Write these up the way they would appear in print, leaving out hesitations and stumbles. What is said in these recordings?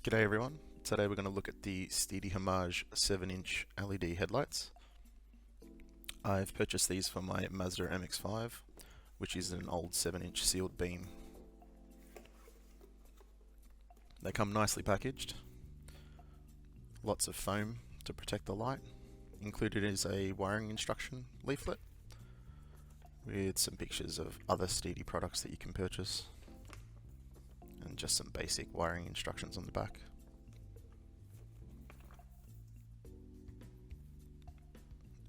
G'day everyone, today we're going to look at the STEDI Homage 7-inch LED headlights. I've purchased these for my Mazda MX-5, which is an old 7-inch sealed beam. They come nicely packaged, lots of foam to protect the light. Included is a wiring instruction leaflet with some pictures of other STEDI products that you can purchase and just some basic wiring instructions on the back.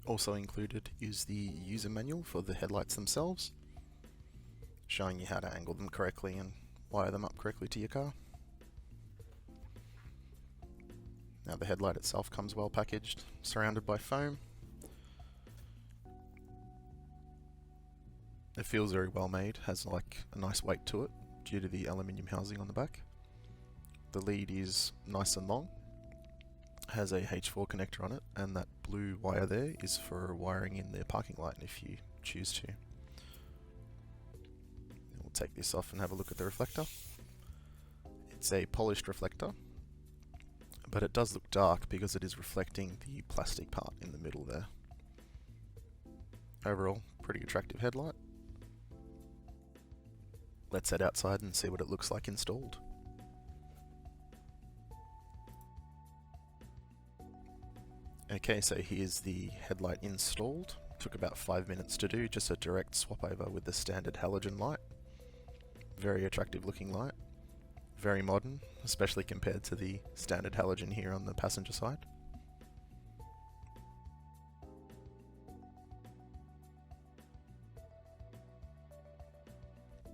Also included is the user manual for the headlights themselves, showing you how to angle them correctly and wire them up correctly to your car. Now the headlight itself comes well packaged, surrounded by foam. It feels very well made, has like a nice weight to it due to the aluminium housing on the back. The lead is nice and long, has a H4 connector on it, and that blue wire there is for wiring in the parking light if you choose to. We'll take this off and have a look at the reflector. It's a polished reflector, but it does look dark because it is reflecting the plastic part in the middle there. Overall, pretty attractive headlight. Let's head outside and see what it looks like installed. Okay, so here's the headlight installed. Took about 5 minutes to do, just a direct swap over with the standard halogen light. Very attractive looking light. Very modern, especially compared to the standard halogen here on the passenger side.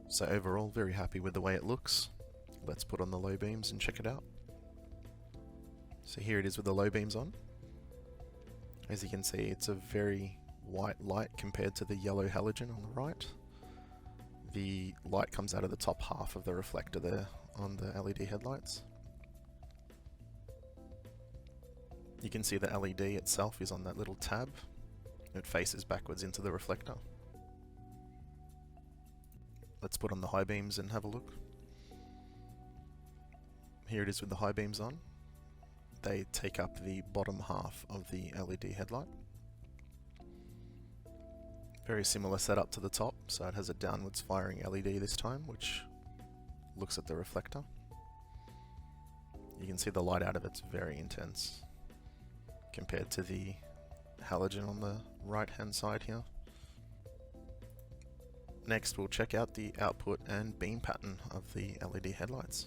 So overall, very happy with the way it looks. Let's put on the low beams and check it out. So here it is with the low beams on. As you can see, it's a very white light compared to the yellow halogen on the right. The light comes out of the top half of the reflector there on the LED headlights. You can see the LED itself is on that little tab. It faces backwards into the reflector. Let's put on the high beams and have a look. Here it is with the high beams on. They take up the bottom half of the LED headlight. Very similar setup to the top, so it has a downwards firing LED this time, which looks at the reflector. You can see the light out of it's very intense compared to the halogen on the right hand side here. Next we'll check out the output and beam pattern of the LED headlights.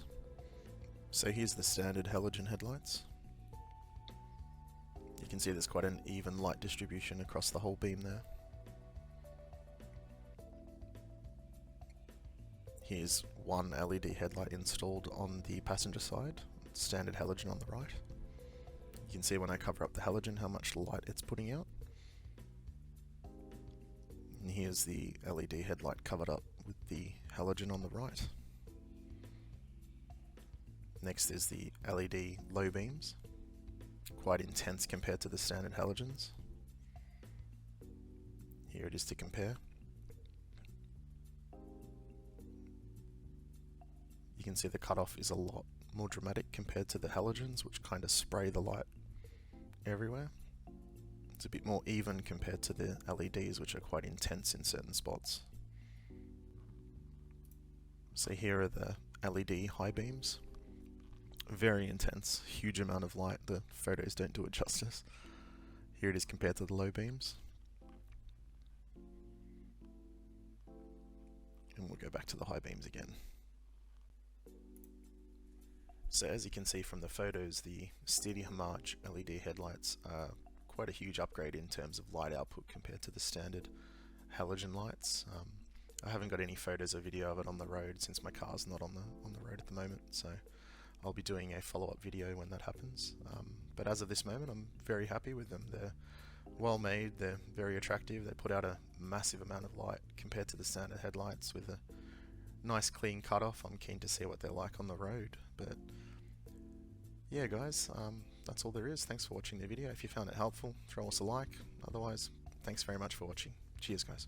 So here's the standard halogen headlights. You can see there's quite an even light distribution across the whole beam there. Here's one LED headlight installed on the passenger side, standard halogen on the right. You can see when I cover up the halogen how much light it's putting out. And here's the LED headlight covered up with the halogen on the right. Next is the LED low beams. Quite intense compared to the standard halogens. Here it is to compare. You can see the cutoff is a lot more dramatic compared to the halogens, which kind of spray the light everywhere. It's a bit more even compared to the LEDs, which are quite intense in certain spots. So here are the LED high beams. Very intense, huge amount of light. The photos don't do it justice. Here it is compared to the low beams. And we'll go back to the high beams again. So as you can see from the photos, the STEDI Homage LED headlights are quite a huge upgrade in terms of light output compared to the standard halogen lights. I haven't got any photos or video of it on the road since my car's not on the road at the moment, so I'll be doing a follow-up video when that happens. But as of this moment, I'm very happy with them. They're well made, they're very attractive, they put out a massive amount of light compared to the standard headlights with a nice clean cutoff. I'm keen to see what they're like on the road. But yeah guys, that's all there is. Thanks for watching the video. If you found it helpful, throw us a like. Otherwise, thanks very much for watching. Cheers guys.